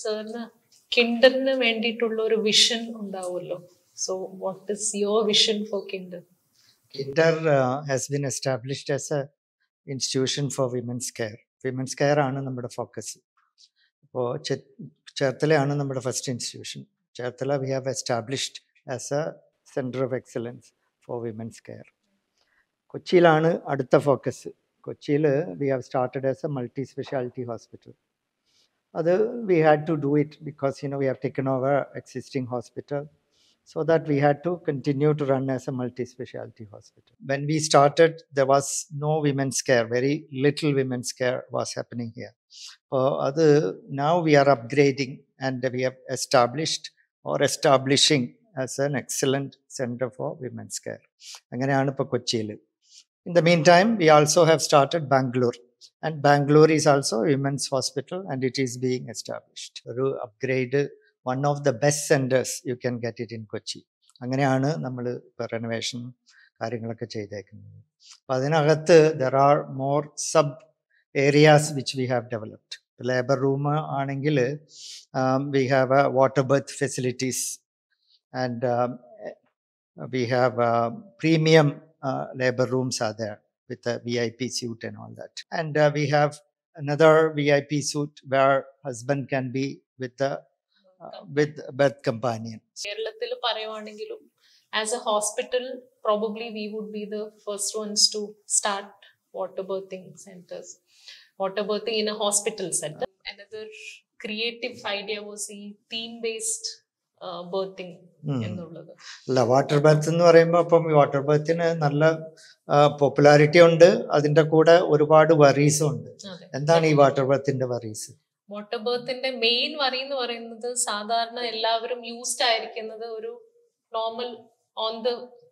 സാറിന് കിൻഡറിന് വേണ്ടിയിട്ടുള്ള ഒരു വിഷൻ ഉണ്ടാവുമല്ലോ. So what is your vision for Kinder? Kinder has been established as a institution for women's care. Women's care ആണ് നമ്മുടെ focus. അപ്പോൾ ചേർത്തലയാണ് നമ്മുടെ first institution. Cherthala we have established as a center of excellence for women's care. കൊച്ചിയിലാണ് അടുത്ത focus. കൊച്ചിയിൽ we have started as a multi-specialty hospital. അത് we had to do it because we have taken over existing hospital, so that we had to continue to run as a multi-specialty hospital. When we started, there was no women's care, very little women's care was happening here. Now we are upgrading and we have established or establishing as an excellent center for women's care. അങ്ങനെയാണ് ഇപ്പോൾ കൊച്ചിയിൽ. In the meantime, we also have started Bangalore. And Bangalore is also a women's hospital and it is being established. ഒരു upgrade, one of the best centers you can get it in Kochi. അങ്ങനെയാണ് നമ്മൾ ഇപ്പോൾ renovation കാര്യങ്ങളൊക്കെ ചെയ്തേക്കുന്നത്. അപ്പം അതിനകത്ത് there are more sub areas which we have developed. Labour room ആണെങ്കിൽ we have water birth facilities and we have premium labor rooms are there with a VIP suite and all that. And we have another VIP suite where husband can be with the with birth companion. കേരളത്തിൽ പറയുവാണെങ്കിലും as a hospital probably we would be the first ones to start water birthing centers. Water birthing in a hospital center. Another creative idea was the theme based birthing എന്നുള്ളത്. അല്ല, water birth എന്ന് പറയുമ്പോൾ അപ്പം water ബർത്തിന് നല്ല popularity ഉണ്ട്, അതിന്റെ കൂടെ ഒരുപാട് വറീസും ഉണ്ട്. എന്താണ് ഈ വാട്ടർ ബർത്തിന്റെ വറീസ്? വാട്ടർ ബർത്തിന്റെ മെയിൻ വറി എന്ന് പറയുന്നത് സാധാരണ എല്ലാവരും യൂസ്ഡ് ആയിരിക്കുന്നത് ഒരു normal on the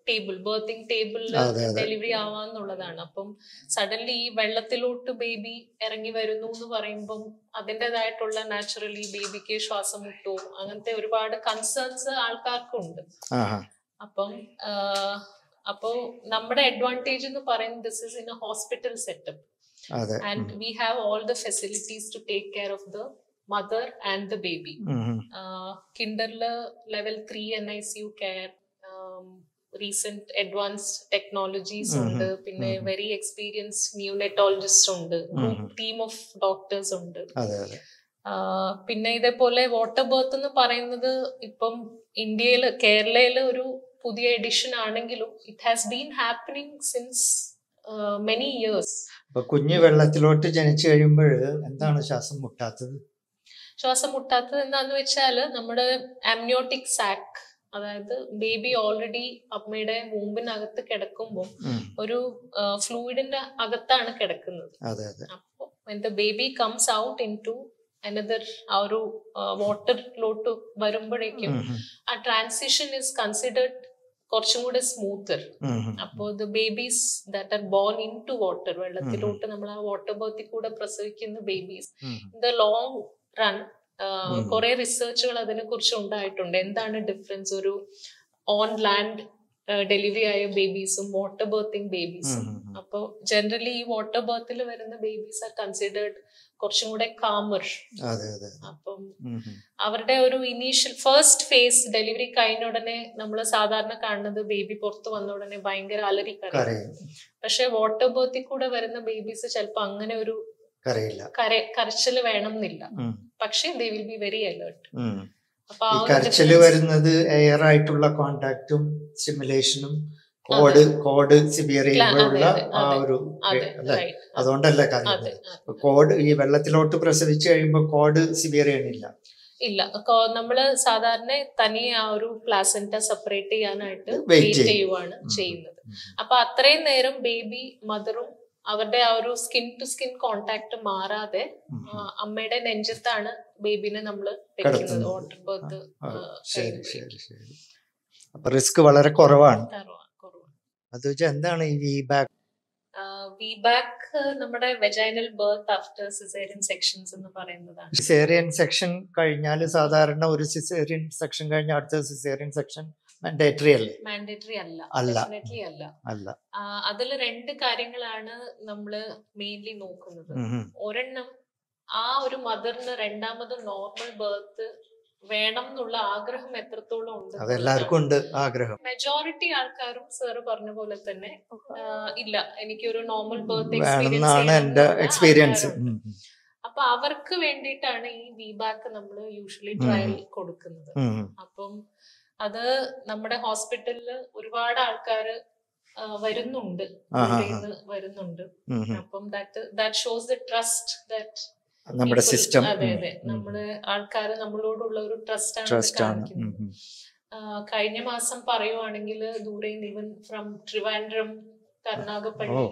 table birthing ടേബിളിൽ ഡെലിവറി ആവാന്നുള്ളതാണ്. അപ്പം സഡൻലി ഈ വെള്ളത്തിലോട്ട് ബേബി ഇറങ്ങി വരുന്നു എന്ന് പറയുമ്പം അതിൻ്റെതായിട്ടുള്ള നാച്ചുറലി ബേബിക്ക് ശ്വാസം മുട്ടോ അങ്ങനത്തെ ഒരുപാട് കൺസേൺസ് ആൾക്കാർക്കുണ്ട്. അപ്പോ നമ്മുടെ അഡ്വാൻറ്റേജ് എന്ന് പറയുന്നത് this is in A hospital setup and we have all the facilities to take care of the mother and the baby. Kinder level 3 NICU care, recent advanced technologies ഉണ്ട്, പിന്നെ very experienced neonatologists ഉണ്ട്, team of doctors ഉണ്ട്. പിന്നെ ഇതേപോലെ water birth എന്ന് പറയുന്നത് ഇപ്പം ഇന്ത്യയിൽ കേരളയിൽ ഒരു പുതിയ എഡിഷൻ ആണെങ്കിലും it has been happening since many years. കുഞ്ഞു വെള്ളത്തിലോട്ട് ജനിച്ചു കഴിയുമ്പോൾ എന്താണ് ശ്വാസം മുട്ടാത്തത്? ശ്വാസം മുട്ടാത്തത് എന്താന്ന് വെച്ചാല് നമ്മുടെ ആംനിയോട്ടിക് സാക്ക്, അതായത് ബേബി ഓൾറെഡി അമ്മയുടെ വൂമ്പിനകത്ത് കിടക്കുമ്പോൾ ഒരു ഫ്ലൂയിഡിന്റെ അകത്താണ് കിടക്കുന്നത്. അപ്പൊ when the baby comes out into another ആ ഒരു വാട്ടറിലോട്ട് വരുമ്പോഴേക്കും ആ ട്രാൻസിഷൻ ഇസ് കൺസിഡേർഡ് കുറച്ചും കൂടെ സ്മൂത്തർ. അപ്പോ the babies that are born into water, വെള്ളത്തിലോട്ട് നമ്മൾ ആ വാട്ടർ ബർത്തിൽ കൂടെ പ്രസവിക്കുന്ന babies in the long run കുറെ റിസർച്ചുകൾ അതിനെ കുറിച്ച് ഉണ്ടായിട്ടുണ്ട്. എന്താണ് ഡിഫറൻസ് ഒരു ഓൺ ലാൻഡ് ഡെലിവറി ആയ ബേബീസും വാട്ടർ ബർത്തിങ് ബേബീസും. അപ്പൊ ജനറലി ഈ വാട്ടർ ബർത്തിൽ വരുന്ന ബേബീസ് ആർ കൺസിഡേർഡ് കുറച്ചും കൂടെ കാമർ. അപ്പം അവരുടെ ഒരു ഇനീഷ്യൽ ഫസ്റ്റ് ഫേസ് ഡെലിവറി കഴിഞ്ഞ ഉടനെ നമ്മൾ സാധാരണ കാണുന്നത് ബേബി പുറത്ത് വന്ന ഉടനെ ഭയങ്കര അലറി കരയും. പക്ഷെ വാട്ടർ ബർത്തിൽ കൂടെ വരുന്ന ബേബീസ് ചിലപ്പോ അങ്ങനെ ഒരു കരച്ചില് വേണം എന്നില്ല, പക്ഷെ ദേ വിൽ ബി വെരി അലേർട്ട്. കരച്ചില് വരുന്നത് എയർ ആയിട്ടുള്ള കോണ്ടാക്റ്റും സ്റ്റിമുലേഷനും കോഡ് സിവിയർ ചെയ്യുമ്പോഴുള്ള ആ ഒരു അല്ലെ, അതുകൊണ്ടല്ലേ കാര്യം. കോഡ് ഈ വെള്ളത്തിലോട്ട് പ്രസവിച്ചു കഴിയുമ്പോൾ കോഡ് സിവിയർ ചെയ്യണില്ല. ഇല്ല, നമ്മള് സാധാരണ തനിയെ ആ ഒരു പ്ലാസന്റ സെപ്പറേറ്റ് ചെയ്യാനായിട്ട് വെയിറ്റ് ചെയ്യുവാണ് ചെയ്യുന്നത്. അപ്പൊ അത്രയും നേരം ബേബി മദറും അവരുടെ ആ ഒരു സ്കിൻ ടു സ്കിൻ കോണ്ടാക്ട് മാറാതെ അമ്മയുടെ നെഞ്ചത്താണ് ബേബിനെ നമ്മൾ വെക്കുന്നത് വാട്ടർ ബർത്ത്. റിസ്ക് വളരെ കുറവാണ്. അത് വെച്ചാൽ എന്താണ് ഈ VBAC? VBAC നമ്മുടെ vaginal birth after caesarean sections എന്ന് പറയുന്നതാണ്. സിസേറിയൻ സെക്ഷൻ കഴിഞ്ഞാൽ സാധാരണ ഒരു സിസേറിയൻ സെക്ഷൻ കഴിഞ്ഞ അടുത്ത സിസേറിയൻ സെക്ഷൻ മാൻഡേറ്ററി അല്ലേ? മാൻഡേറ്ററി അല്ല, ഡെഫിനറ്റ്ലി അല്ല. അതിൽ രണ്ട് കാര്യങ്ങളാണ് നമ്മള് മെയിൻലി നോക്കുന്നത്. ഒരെണ്ണം ആ ഒരു മദറിന് രണ്ടാമത് നോർമൽ ബർത്ത് വേണം എന്നുള്ള ആഗ്രഹം എത്രത്തോളം ഉണ്ട്. അതെല്ലാവർക്കും ഉണ്ട് ആഗ്രഹം. മെജോറിറ്റി ആൾക്കാരും സാറ് പറഞ്ഞ പോലെ തന്നെ ഇല്ല, എനിക്കൊരു നോർമൽ ബർത്ത് വേണമെന്നാണ് എന്റെ എക്സ്പീരിയൻസ്. അപ്പൊ അവർക്ക് വേണ്ടിയിട്ടാണ് ഈ വിബാക്ക് നമ്മൾ യൂഷ്വലി ട്രയൽ കൊടുക്കുന്നത്. അപ്പം അത് നമ്മുടെ ഹോസ്പിറ്റലില് ഒരുപാട് ആൾക്കാര് വരുന്നുണ്ട്. അപ്പം that shows the trust that നമ്മുടെ സിസ്റ്റം. അതെ അതെ, നമ്മുടെ ആൾക്കാര് നമ്മളോടുള്ള ഒരു ട്രസ്റ്റ് ആണ് കാണിക്കുന്നത്. കഴിഞ്ഞ മാസം പറയുവാണെങ്കിൽ ദൂരെ ഈവൻ ഫ്രം ട്രിവാൻഡ്രം, കർണാടകപ്പള്ളി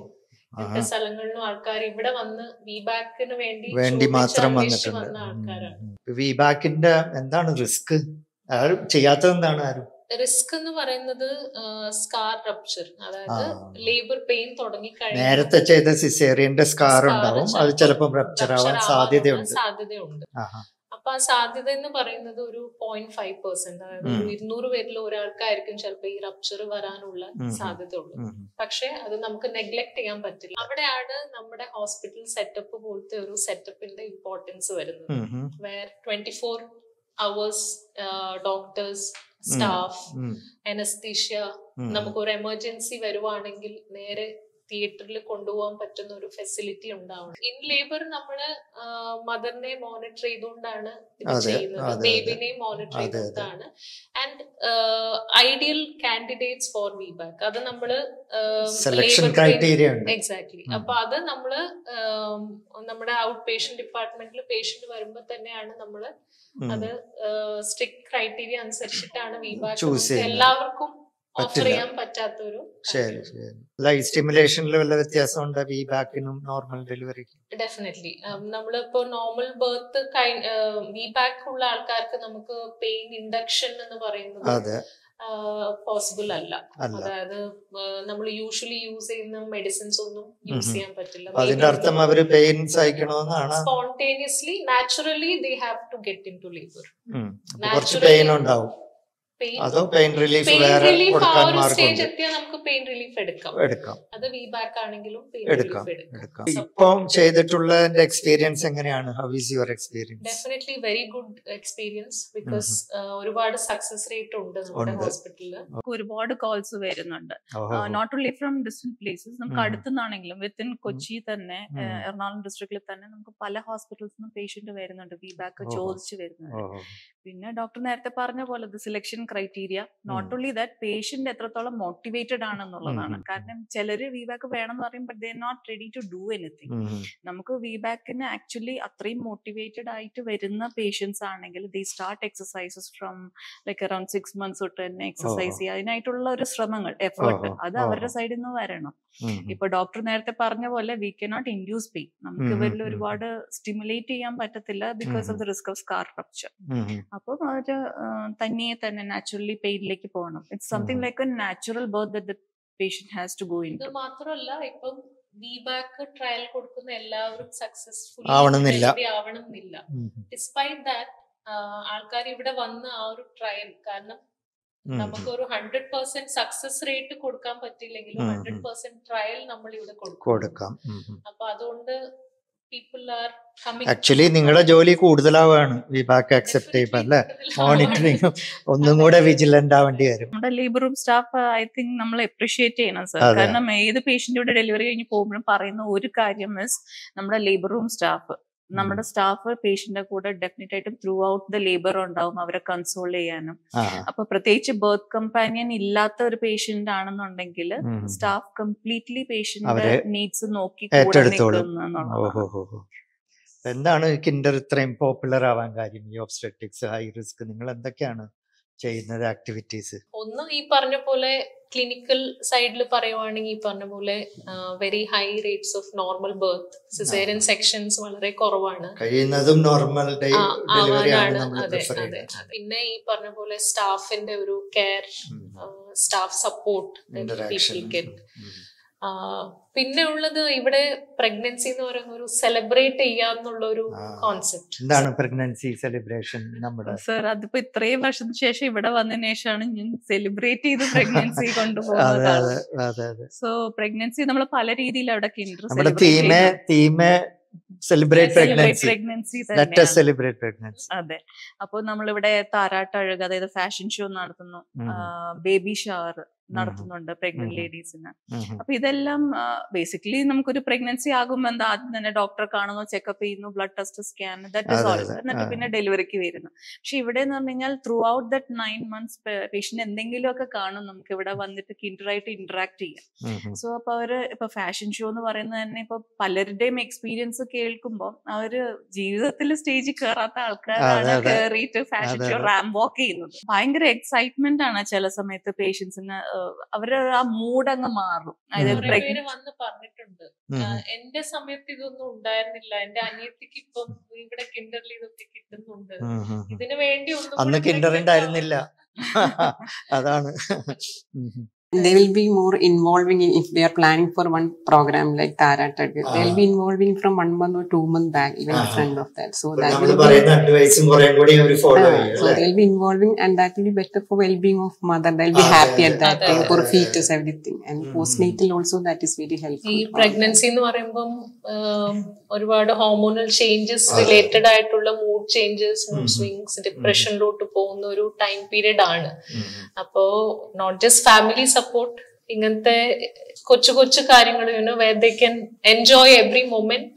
ഇവിടുത്തെ സ്ഥലങ്ങളിലും ആൾക്കാർ ഇവിടെ വന്ന് വിബാക്കിന് വേണ്ടി മാത്രം വന്നിട്ടുണ്ട്. വന്ന ആൾക്കാരാണ്. വിബാക്കിന്റെ എന്താണ് റിസ്ക്? ചെയ്യാത്തത് എന്താണ്? ആരും റിസ്ക് എന്ന് പറയുന്നത് സ്കാർ റപ്ചർ, അതായത് ലേബർ പെയിൻ തുടങ്ങി കഴിഞ്ഞാൽ നേരത്തെ ചെയ്ത സിസേറിയന്റെ സ്കാർ ഉണ്ടാവും, അത് ചിലപ്പോൾ റപ്ചർ ആവാൻ സാധ്യതയുണ്ട്. അപ്പൊ ആ സാധ്യത എന്ന് പറയുന്നത് ഒരു 0.5%, അതായത് 200 പേരിൽ ഒരാൾക്കായിരിക്കും ചിലപ്പോൾ ഈ റപ്ചർ വരാനുള്ള സാധ്യത ഉള്ളു. പക്ഷെ അത് നമുക്ക് നെഗ്ലക്ട് ചെയ്യാൻ പറ്റില്ല. അവിടെയാണ് നമ്മുടെ ഹോസ്പിറ്റൽ സെറ്റപ്പ് പോലത്തെ ഒരു സെറ്റപ്പിന്റെ ഇമ്പോർട്ടൻസ് വരുന്നത്. Where 24 hours doctors, staff, anaesthesia, നമുക്കൊരു എമർജൻസി വരുവാണെങ്കിൽ നേരെ തിയേറ്ററിൽ കൊണ്ടുപോകാൻ പറ്റുന്ന ഒരു ഫെസിലിറ്റി ഉണ്ടാവണം. ഇൻ ലേബർ നമ്മള് മദറിനെ മോണിറ്റർ ചെയ്തുകൊണ്ടാണ് ഇത് ചെയ്യുന്നത്, ബേബിനെ മോണിറ്റർ ചെയ്തുകൊണ്ടാണ്. ആൻഡ് ഐഡിയൽ കാൻഡിഡേറ്റ്സ് ഫോർ വിബാക്ക് അത് നമ്മള് എക്സാക്ട്ലി. അപ്പൊ അത് നമ്മള് നമ്മുടെ ഔട്ട് പേഷ്യന്റ് ഡിപ്പാർട്ട്മെന്റിൽ പേഷ്യന്റ് വരുമ്പോ തന്നെയാണ് നമ്മള് അത് സ്ട്രിക്ട് ക്രൈറ്റീരിയ അനുസരിച്ചിട്ടാണ് വിബാക്ക് എല്ലാവർക്കും ഓഫർ ചെയ്യാൻ പറ്റാത്തൊരു. ശരി ശരി. ലൈറ്റ് സ്റ്റിമുലേഷനിൽ വല്ല വ്യത്യാസമുണ്ട് വിബാക്കിനും നോർമൽ ഡെലിവറിക്കും? ഡെഫിനറ്റ്ലി. നമ്മളിപ്പോ നോർമൽ ബർത്ത് വിബാക്ക് ഉള്ള ആൾക്കാർക്ക് നമുക്ക് പെയിൻ ഇൻഡക്ഷൻ എന്ന് പറയുന്നത് പോസിബിൾ അല്ല. അതായത് നമ്മൾ യൂഷ്വലി യൂസ് ചെയ്യുന്ന മെഡിസിൻസ് ഒന്നും യൂസ് ചെയ്യാൻ പറ്റില്ല. അതിന്റെ അർത്ഥം അവര് പെയിൻ സഹിക്കണമെന്നാണ്. Spontaneously naturally they have to get into labour. കുറച്ച് പെയിൻ ഉണ്ടാവും. അതോ പെയിൻ റിലീഫ് വേറെ കൊടുക്കാൻ മാർഗമുണ്ട്? നമുക്ക് പെയിൻ റിലീഫ് എടുക്കാം. അത് വിബാക്ക് ആണെങ്കിലും എടുക്കാം. ഇപ്പം ചെയ്തിട്ടുള്ള എക്സ്പീരിയൻസ് എങ്ങനെയാണ്? How is your experience? Definitely very good experience, because ഒരുപാട് സക്സസ് റേറ്റ് ഉണ്ട് നമ്മുടെ ഹോസ്പിറ്റലിൽ. ഒരുപാട് കോൾസ് വരുന്നുണ്ട്, not only from distant places. നമുക്ക് അടുത്തുനിന്നാണെങ്കിലും വിത്തിൻ കൊച്ചി തന്നെ, എറണാകുളം ഡിസ്ട്രിക്റ്റിൽ തന്നെ നമുക്ക് പല ഹോസ്പിറ്റൽസിൽ നിന്നും പേഷ്യന്റ് വരുന്നുണ്ട്, വിബാക്ക് ചോദിച്ചു വരുന്നുണ്ട്. പിന്നെ ഡോക്ടർ നേരത്തെ പറഞ്ഞ പോലെ selection criteria, not only that patient എത്രത്തോളം മോട്ടിവേറ്റഡ് ആണെന്നുള്ളതാണ്. കാരണം ചിലര് വിബാക്ക് വേണം എന്ന് പറയുമ്പോൾ they are not ready to do anything. നമുക്ക് വിബാക്കിന് ആക്ച്വലി അത്രയും മോട്ടിവേറ്റഡ് ആയിട്ട് വരുന്ന പേഷ്യൻസ് ആണെങ്കിൽ they start exercises from like around 6 months തൊട്ട് തന്നെ എക്സസൈസ് ചെയ്യുക. അതിനായിട്ടുള്ള ഒരു ശ്രമങ്ങൾ, എഫേർട്ട് അത് അവരുടെ സൈഡിൽ നിന്ന് വരണം. ഇപ്പൊ ഡോക്ടർ നേരത്തെ പറഞ്ഞ പോലെ we can not induce pain. നമുക്ക് ഇവരിൽ ഒരുപാട് സ്റ്റിമുലേറ്റ് ചെയ്യാൻ പറ്റത്തില്ല because of the risk of scar rupture. അപ്പം അവര് തനിയെ തന്നെ നാച്ചുറലി പെയിനിലേക്ക് പോകണം. It's something like a natural birth that the patient has to go in. ഇത് മാത്രമല്ല, ഇപ്പം വിബാക്ക് ട്രയൽ കൊടുക്കുന്ന എല്ലാവരും സക്സസ്ഫുൾ ആവണമെന്നില്ല. ഡിസ്പൈറ്റ് ദാറ്റ് ആൾക്കാർ ഇവിടെ വന്ന് ആ ഒരു ട്രയൽ, കാരണം നമുക്ക് ഒരു 100% സക്സസ് റേറ്റ് കൊടുക്കാൻ പറ്റില്ലെങ്കിലും 100% ട്രയൽ നമ്മൾ ഇവിടെ കൊടുക്കാം. അപ്പൊ അതുകൊണ്ട് ആക്ച്വലി നിങ്ങളുടെ ജോലി കൂടുതലാവാണ് വിബാക്ക് അക്സെപ്റ്റ് ചെയ്യുമ്പോൾ അല്ലെ? മോണിറ്ററിംഗ് ഒന്നും കൂടെ വിജിലന്റ് ആവേണ്ടി വരും. നമ്മുടെ labour room staff I think നമ്മൾ അപ്രീഷിയേറ്റ് ചെയ്യണം സർ. കാരണം ഏത് പേഷ്യന്റിയുടെ ഡെലിവറി കഴിഞ്ഞ് പോകുമ്പോഴും പറയുന്ന ഒരു കാര്യം മീൻസ് നമ്മുടെ ലേബർ റൂം സ്റ്റാഫ്, നമ്മുടെ സ്റ്റാഫ് പേഷ്യന്റിന്റെ കൂടെ ഡെഫിനറ്റ് ആയിട്ടും ത്രൂ ഔട്ട് ദ ലേബർ ഉണ്ടാവും, അവരെ കൺസോൾ ചെയ്യാനും. അപ്പൊ പ്രത്യേകിച്ച് ബർത്ത് കമ്പാനിയൻ ഇല്ലാത്ത ഒരു പേഷ്യന്റ് ആണെന്നുണ്ടെങ്കിൽ സ്റ്റാഫ് കംപ്ലീറ്റ്ലി പേഷ്യന്റ് നീഡ്സ് നോക്കി കൂടെ നിൽക്കുന്നു. എന്താണ് കിൻഡർ ഇത്രയും പോപ്പുലർ ആവാൻ കാര്യം? ഈ ഒബ്സ്റ്റെട്രിക്സ് ഹൈ റിസ്ക് നിങ്ങൾ എന്തൊക്കെയാണ് ചെയ്യുന്നത് ആക്ടിവിറ്റീസ്? ഒന്ന് ഈ പറഞ്ഞ പോലെ ക്ലിനിക്കൽ സൈഡിൽ പറയുവാണെങ്കിൽ ഈ പറഞ്ഞ പോലെ very high rates of normal birth, caesarean sections വളരെ കുറവാണ്, കഴിയുന്നതും നോർമൽ ഡെലിവറിയാണ്. പിന്നെ ഈ പറഞ്ഞ പോലെ സ്റ്റാഫിന്റെ ഒരു care, staff support people get. പിന്നെ ഉള്ളത് ഇവിടെ പ്രഗ്നൻസി എന്ന് പറയുന്ന ഒരു സെലിബ്രേറ്റ് ചെയ്യാന്നുള്ള ഒരു കോൺസെപ്റ്റ്. എന്താണ് പ്രഗ്നൻസി സെലിബ്രേഷൻ? നമ്മുടെ സർ അതിപ്പോ ഇത്രയും വർഷത്തിന് ശേഷം ഇവിടെ വന്നതിന് ശേഷമാണ് ഞാൻ സെലിബ്രേറ്റ് ചെയ്ത് പ്രഗ്നൻസി കൊണ്ടുപോകുന്നത്. സോ പ്രഗ്നൻസി നമ്മൾ പല രീതിയിൽ അവിടെ തീമെ celebrate celebrate pregnancy. pregnancy Let us തന്നെയാണ്. celebrate pregnancy. അതെ. അപ്പോൾ നമ്മളിവിടെ താരാട്ടഴക്, അതായത് ഫാഷൻ ഷോ നടത്തുന്നു, ബേബി ഷവർ നടത്തുന്നുണ്ട് പ്രഗ്നന്റ് ലേഡീസിന്. അപ്പൊ ഇതെല്ലാം ബേസിക്കലി നമുക്കൊരു പ്രഗ്നൻസി ആകുമ്പോൾ എന്താ, ആദ്യം തന്നെ ഡോക്ടറെ കാണുന്നു, ചെക്കപ്പ് ചെയ്യുന്നു, blood test, scan, that is all. എന്നിട്ട് പിന്നെ ഡെലിവറിക്ക് വരുന്നു. പക്ഷെ ഇവിടെ എന്ന് പറഞ്ഞു കഴിഞ്ഞാൽ through out that 9 months patient എന്തെങ്കിലുമൊക്കെ കാണും, നമുക്ക് ഇവിടെ വന്നിട്ട് കിൻഡറായിട്ട് ഇന്ററാക്ട് ചെയ്യാം. സോ അപ്പൊ അവര് ഇപ്പൊ ഫാഷൻ ഷോ എന്ന് പറയുന്നത് തന്നെ ഇപ്പൊ പലരുടെയും എക്സ്പീരിയൻസ് കേൾക്കുമ്പോൾ അവര് ജീവിതത്തിൽ സ്റ്റേജിൽ കയറാത്ത ആൾക്കാരാണ് കയറിയിട്ട് ഫാഷൻ ഷോ റാമ്പ് വാക്ക് ചെയ്യുന്നത്. ഭയങ്കര എക്സൈറ്റ്മെന്റ് ആണ് ചില സമയത്ത് പേഷ്യൻസിന്. അവരുടെ ആ മൂഡ് അങ്ങ് മാറും. വന്ന് പറഞ്ഞിട്ടുണ്ട്, എന്റെ സമയത്ത് ഇതൊന്നും ഉണ്ടായിരുന്നില്ല, എന്റെ അനിയത്തിക്ക് ഇപ്പം ഇവിടെ കിൻഡറിൽ ഇതൊക്കെ കിട്ടുന്നുണ്ട്, ഇതിനു വേണ്ടി അന്ന് കിൻഡർ ഉണ്ടായിരുന്നില്ല. അതാണ്. They will be more involving if they are planning for one program like Taratag. They will be involving from 1 month or 2 month back, even in front of that. So that will be, so they will be involving, and that will be better for well-being of mother. They will be happy at that time for fetus, everything. And postnatal also, that is very helpful. ഈ pregnancy എന്ന് പറയുമ്പം ഒരുപാട് hormonal changes related ആയിട്ടുള്ള mood changes, mood swings, ഡിപ്രഷനിലോട്ട് പോകുന്ന ഒരു time period ആണ്. അപ്പോ not just family support, ഇങ്ങനത്തെ കൊച്ചു കൊച്ചു കാര്യങ്ങൾ where they can enjoy every moment,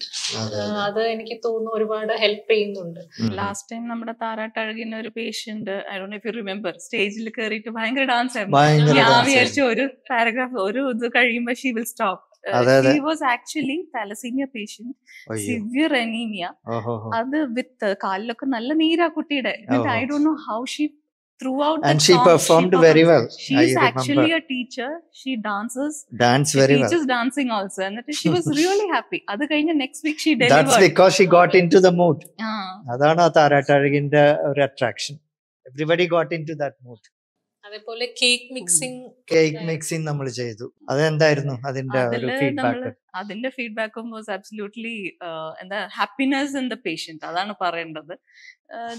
അത് എനിക്ക് തോന്നുന്നു ഒരുപാട് ഹെൽപ്പ് ചെയ്യുന്നുണ്ട്. ലാസ്റ്റ് ടൈം നമ്മുടെ താരാട്ടഴകിന് ഒരു patient, I don't know if you remember, സ്റ്റേജിൽ കയറിയിട്ട് ഭയങ്കര ഡാൻസ് ആയിരുന്നു. ഞാൻ വിചാരിച്ചു ഒരു പാരഗ്രാഫ്, ഒരു ഇത് കഴിയുമ്പോൾ she will stop. She was actually thalassemia patient, severe anemia. അത് വിത്ത് കാലിലൊക്കെ നല്ല നീരാ കുട്ടിയുടെ. I don't know how she throughout and the she song, performed very well. She is actually a teacher. She dances. Dance very well. She teaches dancing also, and she was really happy. Adu കഴിഞ്ഞ next week she delivered. That's because she got into the mood. അതാണ് താരാട്ടഴകിന്റെ ഒരു attraction. Everybody got into that mood. അതേപോലെ cake mixing നമ്മൾ ചെയ്തു. അതെന്തായിരുന്നു അതിന്റെ ഒരു feedback? അതിന്റെ ഫീഡ്ബാക്കും വാസ് അബ്സല്യൂട്ട്ലി എന്താ, ഹാപ്പിനെസ് ഇൻ ദ പേഷ്യന്റ്, അതാണ് പറയേണ്ടത്.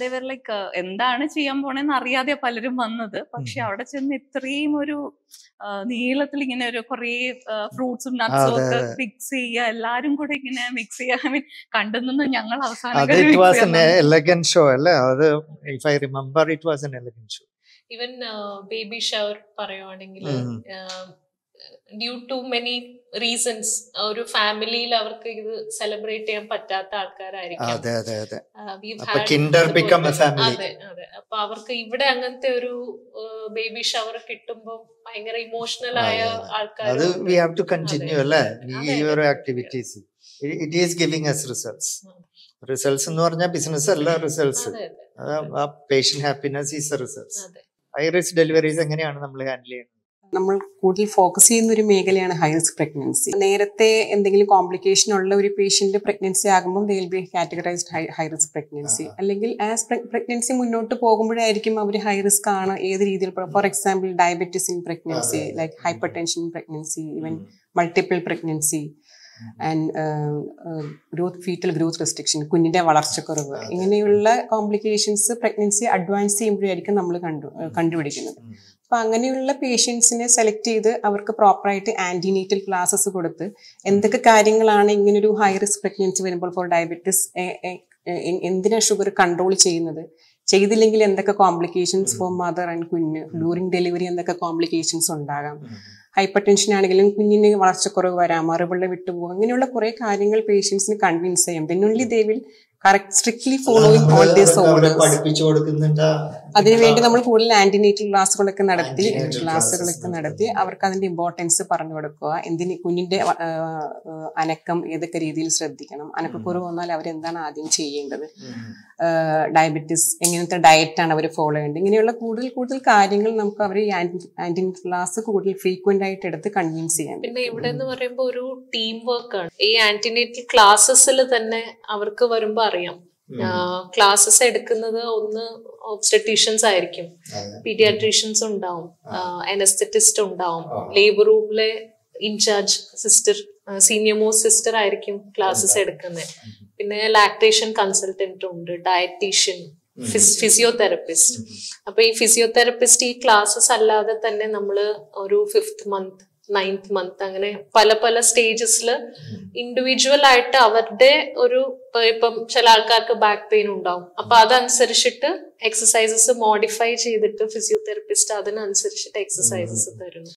they were like എന്താണ് ചെയ്യാൻ പോണെന്ന് അറിയാതെ പലരും വന്നത്. പക്ഷെ അവിടെ ചെന്ന് ഇത്രയും ഒരു നീളത്തിൽ ഇങ്ങനെ ഒരു കുറെ ഫ്രൂട്ട്സും നട്ട്സും ഒക്കെ മിക്സ് ചെയ്യുക, എല്ലാരും കൂടെ ഇങ്ങനെ മിക്സ് ചെയ്യുക. ഐ മീൻ കണ്ടെന്ന് ഞങ്ങൾ അവസാനം എലഗന്റ് ഷോ അല്ലേ അത്? If I remember it was an elegant show. Even baby shower പറയുവാണെങ്കിൽ ഡ്യൂ ടു മെനി റീസൺസ് ഒരു ഫാമിലിയിൽ അവർക്ക് ഇത് സെലിബ്രേറ്റ് ചെയ്യാൻ പറ്റാത്ത ആൾക്കാരായിരിക്കും. അതെ. അപ്പൊ അവർക്ക് ഇവിടെ അങ്ങനത്തെ ഒരു ബേബി ഷവർ കിട്ടുമ്പോൾ ഭയങ്കര ഇമോഷണൽ ആയ ആൾക്കാർ. It is giving us results. Results എന്ന് പറഞ്ഞാൽ ബിസിനസ് അല്ല, results. Patient happiness is A results. High risk deliveries എങ്ങനെയാണ് നമ്മൾ ഹാൻഡിൽ ചെയ്യുന്നത്? നമ്മൾ കൂടുതൽ ഫോക്കസ് ചെയ്യുന്ന ഒരു മേഖലയാണ് ഹൈ റിസ്ക് പ്രഗ്നൻസി. നേരത്തെ എന്തെങ്കിലും കോംപ്ലിക്കേഷൻ ഉള്ള ഒരു പേഷ്യന്റ് പ്രഗ്നൻസി ആകുമ്പോൾ they will be categorised high risk pregnancy. അല്ലെങ്കിൽ ആസ് പ്രഗ്നൻസി മുന്നോട്ട് പോകുമ്പോഴായിരിക്കും അവർ ഹൈ റിസ്ക് ആണ് ഏത് രീതിയിൽ. For example diabetes in pregnancy, like hypertension in pregnancy, even multiple pregnancy and fetal growth restriction, കുഞ്ഞിന്റെ വളർച്ചക്കുറവ്, ഇങ്ങനെയുള്ള കോംപ്ലിക്കേഷൻസ് പ്രഗ്നൻസി അഡ്വാൻസ് ചെയ്യുമ്പോഴായിരിക്കും നമ്മൾ കണ്ടുപിടിക്കുന്നത്. അപ്പൊ അങ്ങനെയുള്ള പേഷ്യൻസിനെ സെലക്ട് ചെയ്ത് അവർക്ക് പ്രോപ്പറായിട്ട് ആന്റിനേറ്റൽ ക്ലാസ്സസ് കൊടുത്ത് എന്തൊക്കെ കാര്യങ്ങളാണ് ഇങ്ങനൊരു ഹൈ റിസ്ക് പ്രഗ്നൻസി വരുമ്പോൾ ഫോർ ഡയബറ്റിസ് എന്തിനാ ഷുഗർ കൺട്രോൾ ചെയ്യുന്നത്, ചെയ്തില്ലെങ്കിൽ എന്തൊക്കെ കോംപ്ലിക്കേഷൻസ് ഫോർ മദർ ആൻഡ് കുഞ്ഞ്, ഡ്യൂറിങ് ഡെലിവറി എന്തൊക്കെ കോംപ്ലിക്കേഷൻസ് ഉണ്ടാകാം, ഹൈപ്പർ ടെൻഷൻ ആണെങ്കിലും കുഞ്ഞിന് വളർച്ചക്കുറവ് വരാം, മറുപിള്ള വിട്ടുപോകും, അങ്ങനെയുള്ള കുറെ കാര്യങ്ങൾ പേഷ്യൻസിന് കൺവിൻസ് ചെയ്യാം. then only they will strictly following all these orders. അതിനുവേണ്ടി നമ്മൾ കൂടുതൽ ആന്റിനേറ്റൽ ക്ലാസ്സുകളൊക്കെ നടത്തി അവർക്ക് അതിന്റെ ഇമ്പോർട്ടൻസ് പറഞ്ഞു കൊടുക്കുക. എന്തിന് കുഞ്ഞിന്റെ അനക്കം ഏതൊക്കെ രീതിയിൽ ശ്രദ്ധിക്കണം, അനക്കക്കുറവ് വന്നാൽ അവരെന്താണ് ആദ്യം ചെയ്യേണ്ടത്, ഡയബറ്റിസ് എങ്ങനത്തെ ഡയറ്റാണ് അവർ ഫോളോ ചെയ്യേണ്ടത്, ഇങ്ങനെയുള്ള കൂടുതൽ കാര്യങ്ങൾ നമുക്ക് അവർ ആന്റിനേറ്റൽ ക്ലാസ് കൂടുതൽ ഫ്രീക്വന്റ് ആയിട്ട് എടുത്ത് കൺവിൻസ് ചെയ്യാൻ. പിന്നെ ഇവിടെ എന്ന് പറയുമ്പോൾ ഒരു ടീം വർക്ക് ആണ്. ഈ ആന്റിനേറ്റൽ ക്ലാസ്സസിൽ തന്നെ അവർക്ക് വരുമ്പോ അറിയാം, ക്ലാസ്സസ് എടുക്കുന്നത് ഒന്ന് ഒബ്സ്റ്ററ്റീഷ്യൻസ് ആയിരിക്കും, പീഡിയാട്രീഷ്യൻസ് ഉണ്ടാവും, അനസ്തെറ്റിസ്റ്റ് ഉണ്ടാവും, ലേബർ റൂമിലെ incharge sister, senior most sister ആയിരിക്കും ക്ലാസ്സസ് എടുക്കുന്നത്. പിന്നെ ലാക്ടേഷൻ കൺസൾട്ടന്റ് ഉണ്ട്, ഡയറ്റീഷ്യൻ, ഫിസിയോതെറപ്പിസ്റ്റ്. അപ്പൊ ഈ ഫിസിയോതെറപ്പിസ്റ്റ് ഈ ക്ലാസ്സസ് അല്ലാതെ തന്നെ നമ്മള് ഒരു 5th month 9th month അങ്ങനെ പല പല സ്റ്റേജസിൽ ഇൻഡിവിജ്വൽ ആയിട്ട് അവരുടെ ഒരു ഇപ്പം ചില ആൾക്കാർക്ക് ബാക്ക് പെയിൻ ഉണ്ടാവും. അപ്പൊ അതനുസരിച്ചിട്ട് എക്സസൈസസ് മോഡിഫൈ ചെയ്തിട്ട് ഫിസിയോതെറപ്പിസ്റ്റ് അതിനനുസരിച്ചിട്ട് എക്സസൈസസ് തരുന്നു.